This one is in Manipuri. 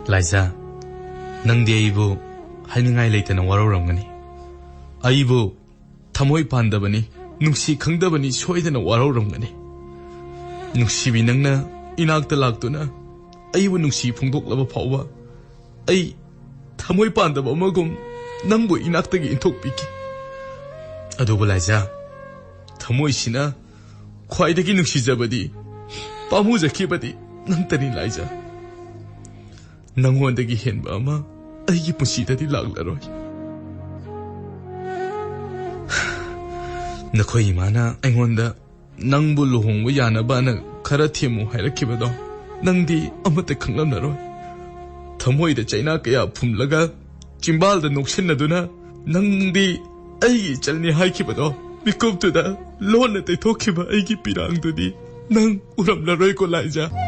Laisa, nangdi aibu haningai leitana warauramgani. Aibu thamoi pandabani, nungsi khangdabani soidana warauramgani. Nungsibi nangna inakta laktuna aibu nungsi phongdoklaba phawba ai thamoi pandaba amagum nangbu inaktagi inthokpiki. Adubu Laisa, thamoi sina khwaidagi nungsijabadi pamujakibadi nangtani Laisa. Nangondagi henba ama aigi punsidadi laglaroi. Nakhoi imana aingonda nangbu luhongbu yanabana khara themu hairakibado nangdi amate khanglamnaroi. Thamoida chaina kaya phumlaga chimbalda noksinaduna nangdi aigi chalni haikibado mikuptuda lona tethokhiba aigi pirangdudi nang uramlaroi ko Laisa.